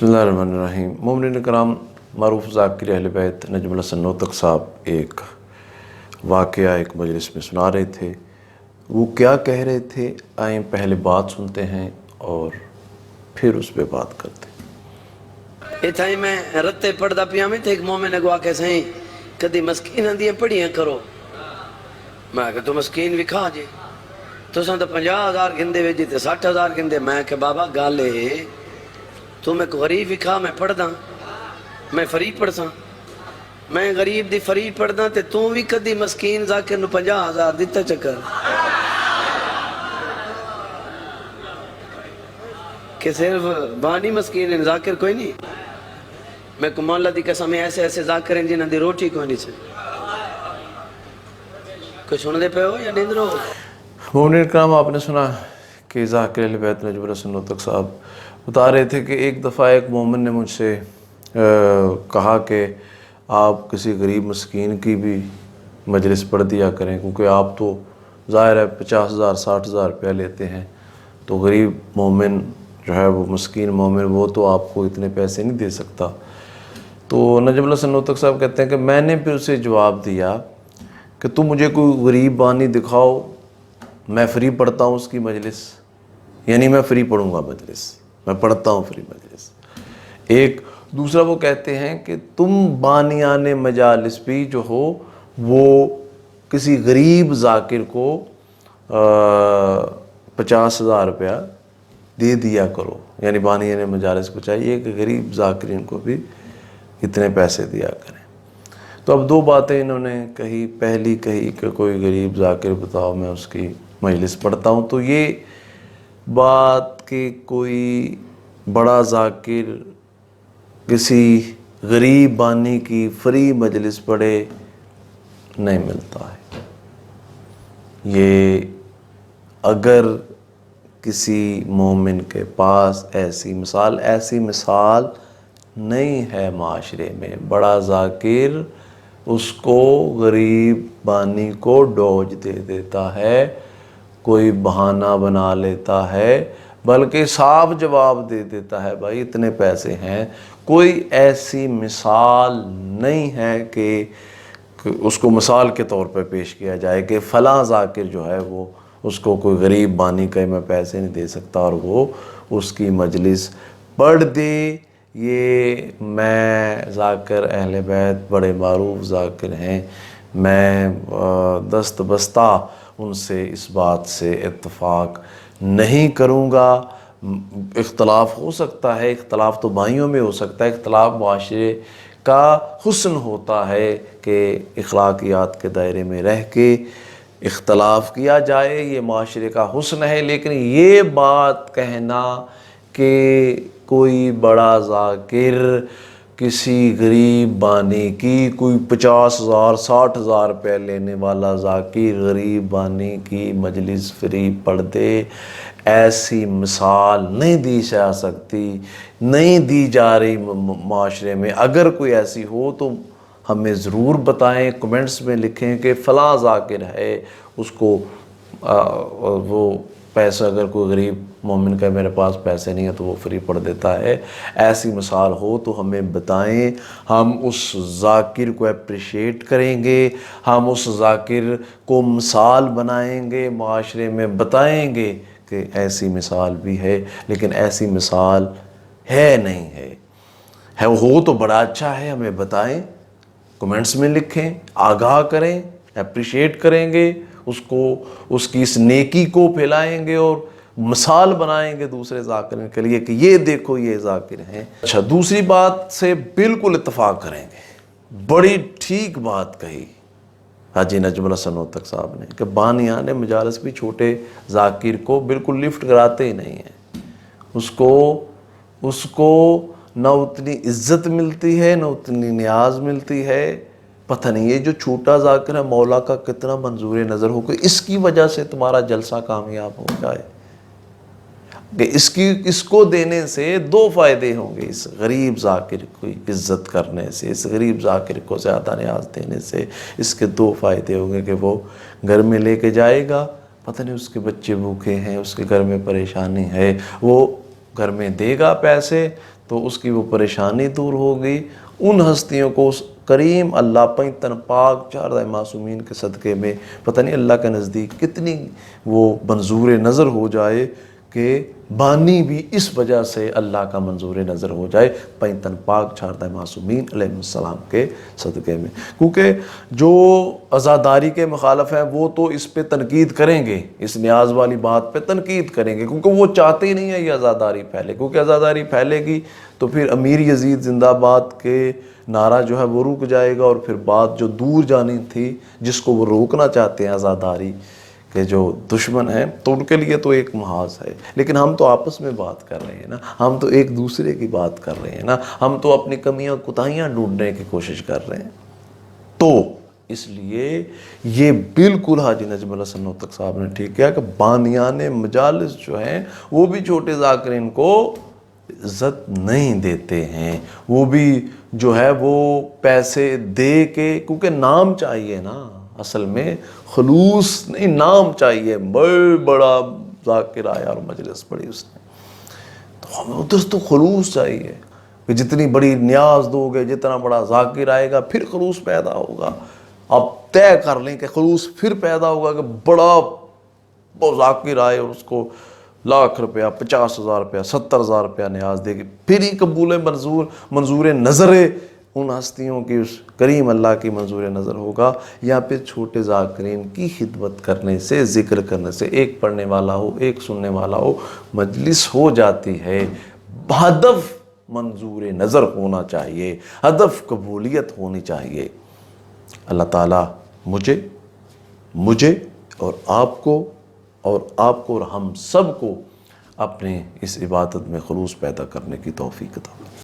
बिस्मिल्लाहिर्रहमानिर्रहीम। मोमिनीन कराम, मारूफ ज़ाकिर अहले बैत नजमुल हसन नौतक साहब एक वाक़या एक मजलिस में सुना रहे थे। वो क्या कह रहे थे, आए पहले बात सुनते हैं और फिर उस पर बात करते हैं। इतना मैं रत्ते पढ़दा पिया में एक मोमिन अगवा के सही कदी मस्कीन आंदी पढ़ियां करो। मैं कि तू मस्कीन विखा जे, तुसां तो 50,000 गिंदे वे जी ते 60,000 गिंदे। मैं कि बाबा गल है तू मैं गरीब विखा, मैं पढ़दा, मैं फरीब पढ़सा, मैं गरीब दी फरीब पढ़दा ते तू भी कदी मस्कीन ज़ाकिर नूं 50,000 दिता चक्कर कि सिर्फ बानी मस्कीन है, ज़ाकिर कोई नहीं। मैं को मौला दी कसम ऐसे ऐसे ज़ाकिर हैं जिन्हां दी रोटी कोई नहीं से। कोई सुनदे पे हो या नींद रो? मोमिनीन कराम, आपने सुना कि ज़ाकिर अहले बैत नजमुल हसन नौतक साहब बता रहे थे कि एक दफ़ा एक मोमिन ने मुझसे कहा कि आप किसी गरीब मस्कीन की भी मजलिस पढ़ दिया करें, क्योंकि आप तो ज़ाहिर है 50,000 60,000 रुपया लेते हैं, तो गरीब मोमिन जो है वो मस्कीन मोमिन वो तो आपको इतने पैसे नहीं दे सकता। तो नजमुल हसन नौतक साहब कहते हैं कि मैंने फिर उसे जवाब दिया कि तुम मुझे कोई गरीब बानी दिखाओ, मैं फ्री पढ़ता हूँ उसकी मजलिस, यानी मैं फ्री पढ़ूँगा मजलिस, मैं पढ़ता हूँ फ्री मजलिस। एक दूसरा वो कहते हैं कि तुम बानियान मजालिस भी जो हो वो किसी गरीब ज़ाकिर को 50,000 रुपया दे दिया करो, यानी बानियान मजालिस को चाहिए कि गरीब ज़ाकिरीन को भी इतने पैसे दिया करें। तो अब दो बातें इन्होंने कही। पहली कही कि कोई गरीब ज़ाकिर बताओ, मैं उसकी मजलिस पढ़ता हूँ। तो ये बात कि कोई बड़ा ज़ाकिर किसी गरीब बानी की फ्री मजलिस पढ़े नहीं मिलता है। ये अगर किसी मोमिन के पास ऐसी मिसाल नहीं है माशरे में, बड़ा ज़ाकिर उसको गरीब बानी को डोज दे देता है, कोई बहाना बना लेता है, बल्कि साफ जवाब दे देता है भाई इतने पैसे हैं। कोई ऐसी मिसाल नहीं है कि उसको मिसाल के तौर पर पेश किया जाए कि फ़लाँ ज़ाकिर जो है वो उसको कोई गरीब बानी कहे मैं पैसे नहीं दे सकता और वो उसकी मजलिस पढ़ दे। ये मैं ज़ाकिर अहले बैत बड़े मारूफ ज़ाकिर हैं, मैं दस्त बस्ता उनसे इस बात से इत्तफ़ाक़ नहीं करूँगा। इख्तलाफ हो सकता है, इख्तलाफ तो भाइयों में हो सकता है, इख्तलाफ माशरे का हुस्न होता है कि अखलाकियात के दायरे में रह के इख्तलाफ किया जाए, ये माशरे का हुस्न है। लेकिन ये बात कहना कि कोई बड़ा ज़ाकिर किसी गरीब बानी की, कोई 50,000 60,000 रुपये लेने वाला ज़ाकिर गरीब बानी की मजलिस फ्री पढ़ दे, ऐसी मिसाल नहीं दी जा सकती, नहीं दी जा रही माशरे में। अगर कोई ऐसी हो तो हमें ज़रूर बताएं, कमेंट्स में लिखें कि फ़लाँ ज़ाकिर है, उसको वो पैसा, अगर कोई गरीब मोमिन का मेरे पास पैसे नहीं है तो वो फ्री पढ़ देता है, ऐसी मिसाल हो तो हमें बताएं। हम उस ज़ाकिर को अप्रिशिएट करेंगे, हम उस ज़ाकिर को मिसाल बनाएंगे, माशरे में बताएंगे कि ऐसी मिसाल भी है, लेकिन ऐसी मिसाल है नहीं है हो तो बड़ा अच्छा है, हमें बताएं, कमेंट्स में लिखें, आगाह करें, अप्रिशिएट करेंगे उसको, उसकी इस नेकी को फैलाएंगे और मिसाल बनाएंगे दूसरे ज़ाकिर के लिए कि ये देखो ये ज़ाकिर हैं। अच्छा, दूसरी बात से बिल्कुल इत्तफाक करेंगे, बड़ी ठीक बात कही हाजी नजमुल हसन नौतक साहब ने कि बानियान मजालिस भी छोटे ज़ाकिर को बिल्कुल लिफ्ट कराते ही नहीं हैं, उसको ना उतनी इज़्ज़त मिलती है, ना उतनी न्याज मिलती है। पता नहीं ये जो छोटा ज़ाकिर है मौला का कितना मंजूर नज़र हो कि इसकी वजह से तुम्हारा जलसा कामयाब हो जाए, कि इसको देने से दो फ़ायदे होंगे, इस गरीब ज़ाकिर की इज़्ज़त करने से, इस गरीब ज़ाकिर को ज़्यादा न्याज देने से इसके दो फ़ायदे होंगे कि वो घर में लेके जाएगा, पता नहीं उसके बच्चे भूखे हैं, उसके घर में परेशानी है, वो घर में देगा पैसे تو اس کی وہ پریشانی دور ہوگی. ان ہستیوں کو اس کریم اللہ پنجتن پاک 4 معصومین کے صدقے میں پتہ نہیں اللہ کے نزدیک کتنی وہ منظور نظر ہو جائے کہ بانی بھی اس وجہ سے اللہ کا منظور نظر ہو جائے پنجتن پاک 4 معصومین علیہ السلام کے صدقے میں. کیونکہ جو عزاداری کے مخالف ہیں وہ تو اس پہ تنقید کریں گے, اس نیاز والی بات پہ تنقید کریں گے, کیونکہ وہ چاہتے ہی نہیں ہے یہ عزاداری پھیلے. کیونکہ عزاداری پھیلے گی تو پھر امیر یزید زندہ باد کے نعرہ جو ہے وہ رک جائے گا, اور پھر بات جو دور جانی تھی جس کو وہ روکنا چاہتے ہیں عزاداری کہ جو دشمن ہیں, تو ان کے لیے تو ایک محاذ ہے. لیکن ہم تو آپس میں بات کر رہے ہیں نا, ہم تو ایک دوسرے کی بات کر رہے ہیں نا, ہم تو اپنی کمیاں کوتاہیاں ڈھونڈنے کی کوشش کر رہے ہیں. تو اس لیے یہ بالکل حاجی نجم اللہ سنوتک صاحب نے ٹھیک کیا کہ بانیان مجالس جو ہیں وہ بھی چھوٹے ذاکرین کو عزت نہیں دیتے ہیں. وہ بھی جو ہے وہ پیسے دے کے, کیونکہ نام چاہیے نا, اصل میں خلوص نہیں نام چاہیے. بڑا ذاکر آیا اور مجلس پڑی اس نے, تو ہمیں ادھر تو خلوص چاہیے کہ جتنی بڑی نیاز دو گے, جتنا بڑا ذاکر آئے گا پھر خلوص پیدا ہوگا. آپ طے کر لیں کہ خلوص پھر پیدا ہوگا کہ بڑا ذاکر آئے اور اس کو لاکھ روپیہ 50,000 روپیہ 70,000 روپیہ نیاز دے گی, پھر ہی قبول منظور نظر ان ہستیوں کی اس کریم اللہ کی منظور نظر ہوگا. یا پھر چھوٹے ذاکرین کی خدمت کرنے سے, ذکر کرنے سے, ایک پڑھنے والا ہو ایک سننے والا ہو, مجلس ہو جاتی ہے. ہدف منظور نظر ہونا چاہیے, ہدف قبولیت ہونی چاہیے. اللہ تعالیٰ مجھے اور آپ کو اور ہم سب کو اپنے اس عبادت میں خلوص پیدا کرنے کی توفیق عطا فرمائے.